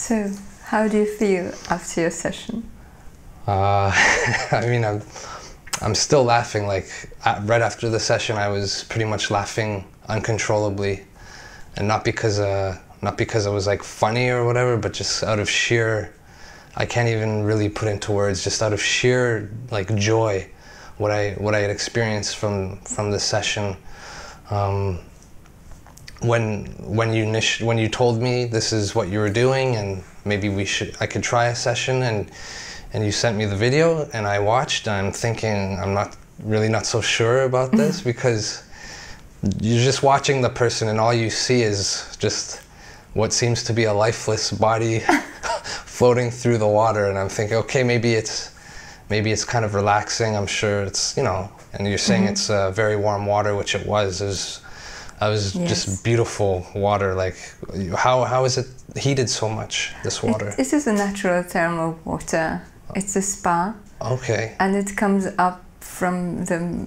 So, how do you feel after your session? I mean, I'm still laughing. Like right after the session, I was pretty much laughing uncontrollably, and not because it was like funny or whatever, but just out of sheer, I can't even really put into words, just out of sheer like joy, what I had experienced from the session. When you told me this is what you were doing and maybe I could try a session, and you sent me the video and I watched, I'm thinking I'm not so sure about this because you're just watching the person and all you see is just what seems to be a lifeless body floating through the water, and I'm thinking, okay, maybe it's kind of relaxing. I'm sure it's, and you're saying it's very warm water, which it was. It was just beautiful water. Like, how is it heated so much, this water? This is a natural thermal water. It's a spa. Okay. And it comes up from the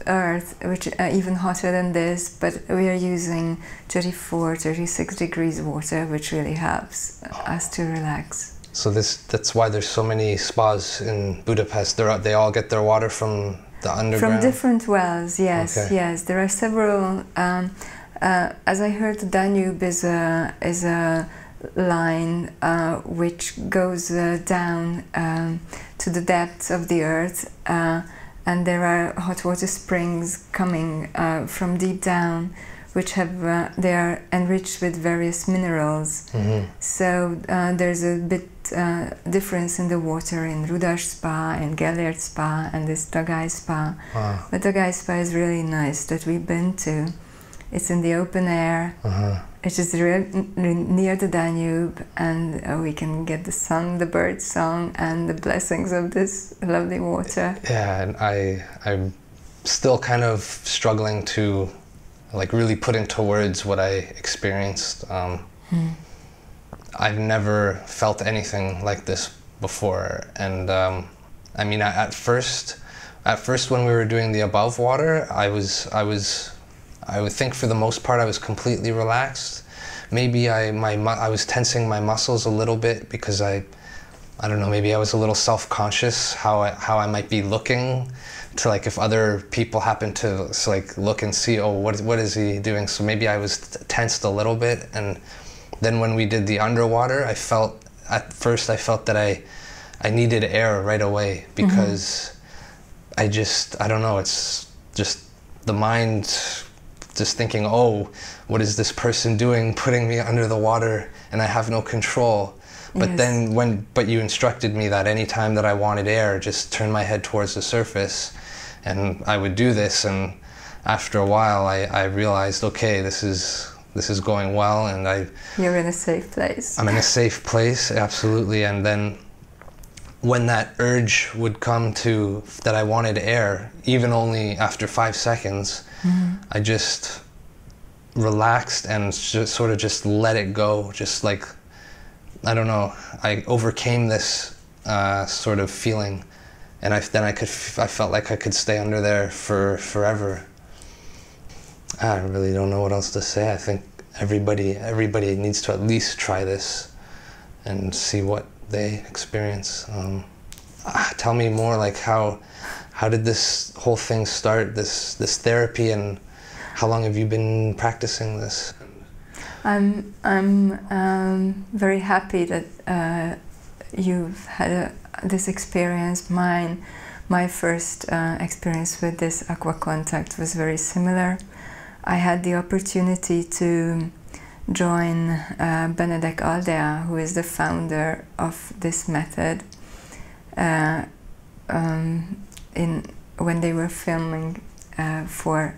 earth, which even hotter than this, but we are using 34, 36 degrees water, which really helps us to relax. So that's why there's so many spas in Budapest. They all get their water from the underground? From different wells, yes, okay. Yes. There are several. As I heard, the Danube is a line which goes down to the depths of the earth, and there are hot water springs coming from deep down, which they are enriched with various minerals. So there's a bit difference in the water in Rudas Spa, in Gellért Spa, and this Tagai Spa. Wow. But Tagai Spa is really nice that we've been to. It's in the open air. It is really near the Danube, and we can get the sun, the bird song, and the blessings of this lovely water. Yeah, and I'm still kind of struggling to really put into words what I experienced. I've never felt anything like this before, and I mean, at first when we were doing the above water, I would think for the most part I was completely relaxed. Maybe I was tensing my muscles a little bit because I don't know, maybe I was a little self-conscious how I might be looking, to if other people happen to look and see, oh, what is he doing? So maybe I was tensed a little bit, and then when we did the underwater, at first I felt that I needed air right away because I don't know, it's just the mind just thinking, oh, what is this person doing, putting me under the water, and I have no control. But yes. Then but you instructed me that any time that I wanted air, just turn my head towards the surface, and I would do this, and after a while I realized, okay, this is going well, and You're in a safe place. I'm in a safe place, absolutely. And then when that urge would come that I wanted air, even only after 5 seconds, I just relaxed and sort of just let it go, just I don't know, I overcame this sort of feeling, and I felt like I could stay under there forever. I really don't know what else to say. I think everybody needs to at least try this and see what they experience. Tell me more, how did this whole thing start, this therapy, and how long have you been practicing this? I'm very happy that you've had this experience. My first experience with this Aqua Kontakt was very similar. I had the opportunity to join Benedek Aldea, who is the founder of this method, when they were filming for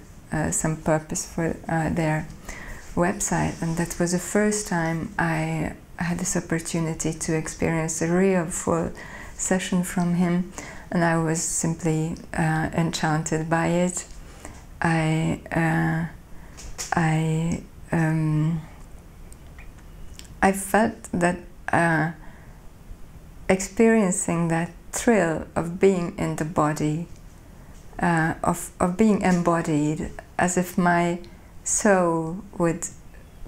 some purpose for their website, and that was the first time I had this opportunity to experience a real full session from him, and I was simply enchanted by it. I felt that experiencing that thrill of being in the body, of being embodied, as if my soul would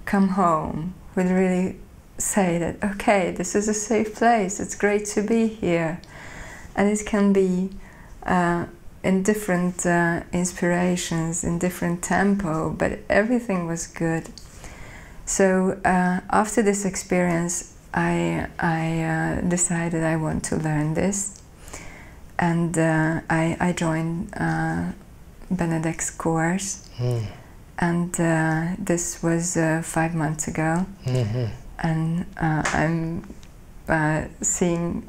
come home, would really say that, okay, this is a safe place, it's great to be here. And it can be in different inspirations, in different tempo, but everything was good. So after this experience, I decided I want to learn this, and I joined Benedict's course, and this was 5 months ago, and I'm seeing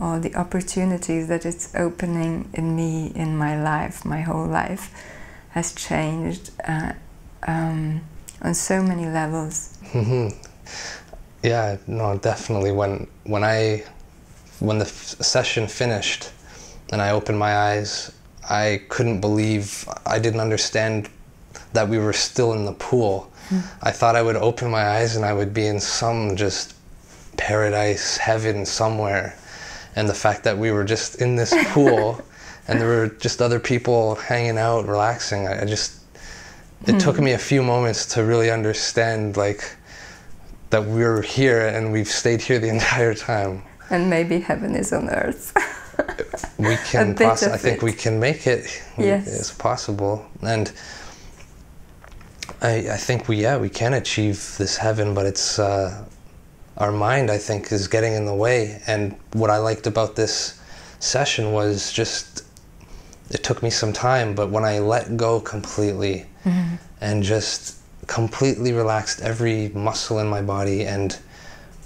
all the opportunities that it's opening in me, in my life. My whole life has changed on so many levels. Yeah, no, definitely. When the session finished and I opened my eyes, I couldn't believe, I didn't understand that we were still in the pool. I thought I would open my eyes and I would be in some just paradise, heaven somewhere. And the fact that we were just in this pool and there were just other people hanging out, relaxing, it took me a few moments to really understand, like, that we're here and we've stayed here the entire time. And maybe heaven is on earth. We can I think we can make it. Yes. It's possible. And I think we can achieve this heaven, but it's our mind, I think, is getting in the way. And what I liked about this session was just, it took me some time, but when I let go completely and just completely relaxed every muscle in my body and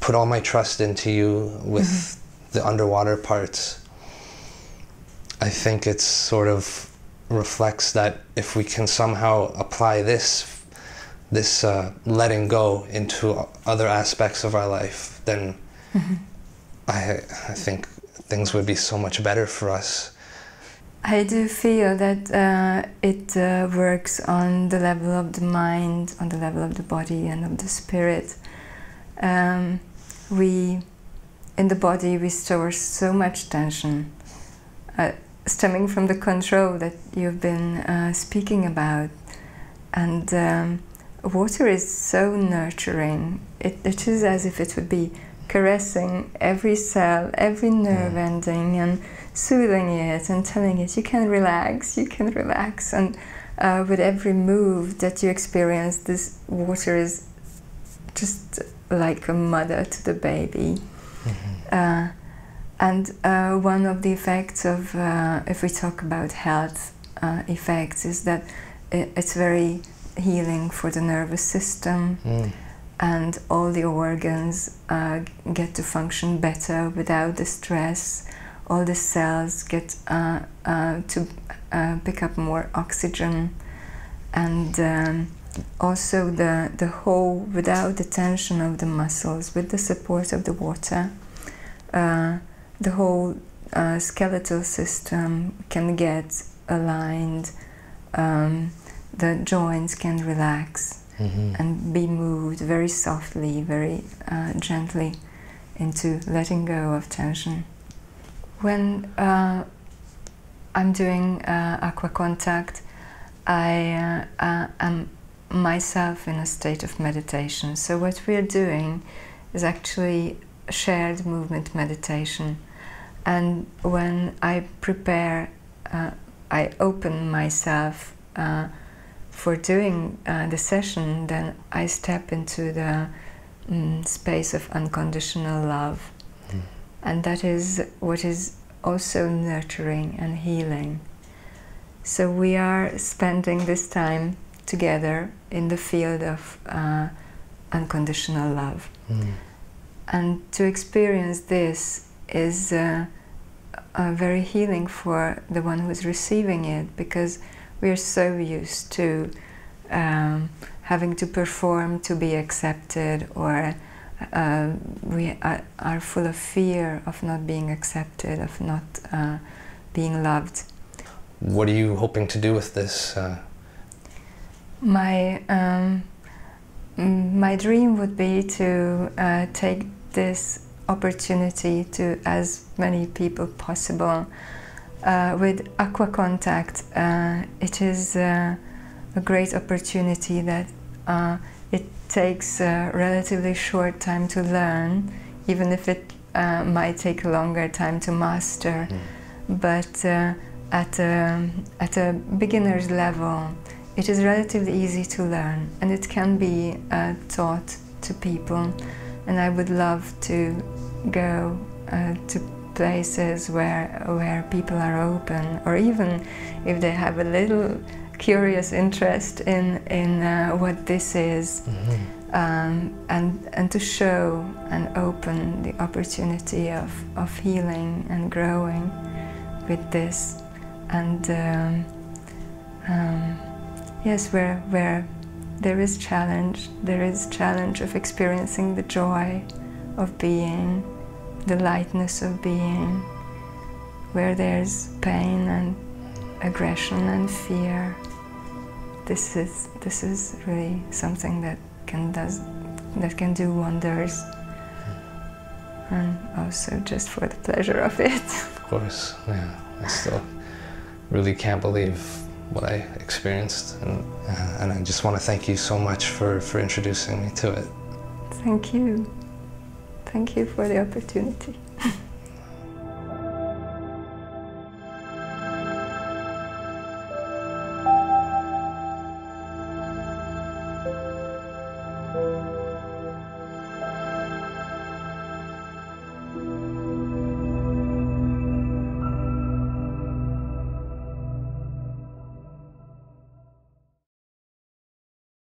put all my trust into you with the underwater parts, I think it sort of reflects that if we can somehow apply this letting go into other aspects of our life, then I think things would be so much better for us. I do feel that it works on the level of the mind, on the level of the body and of the spirit. In the body we store so much tension, stemming from the control that you've been speaking about. And water is so nurturing. It is as if it would be caressing every cell, every nerve ending, and soothing it and telling it, you can relax, you can relax. And with every move that you experience, this water is just like a mother to the baby. And one of the effects of, if we talk about health effects, is that it's very healing for the nervous system, and all the organs get to function better without the stress. All the cells get to pick up more oxygen, and also the whole, without the tension of the muscles, with the support of the water, the whole skeletal system can get aligned. The joints can relax and be moved very softly, very gently into letting go of tension. When I'm doing Aqua Kontakt, I am myself in a state of meditation. So what we're doing is actually shared movement meditation. And when I prepare, I open myself for doing the session, then I step into the space of unconditional love. And that is what is also nurturing and healing. So we are spending this time together in the field of unconditional love. And to experience this is very healing for the one who is receiving it, because we are so used to having to perform to be accepted, or we are full of fear of not being accepted, of not being loved. What are you hoping to do with this? My dream would be to take this opportunity to as many people possible. With Aqua Kontakt, it is a great opportunity that it takes a relatively short time to learn, even if it might take a longer time to master. But at a beginner's level, it is relatively easy to learn, and it can be taught to people. And I would love to go to places where people are open, or even if they have a little curious interest in what this is, and to show and open the opportunity of healing and growing with this. And yes, where there is challenge of experiencing the joy of being, the lightness of being. Where there's pain and aggression and fear, this is really something that can do wonders, and also just for the pleasure of it. Of course, yeah. I still really can't believe what I experienced, and I just want to thank you so much for introducing me to it. Thank you. Thank you for the opportunity.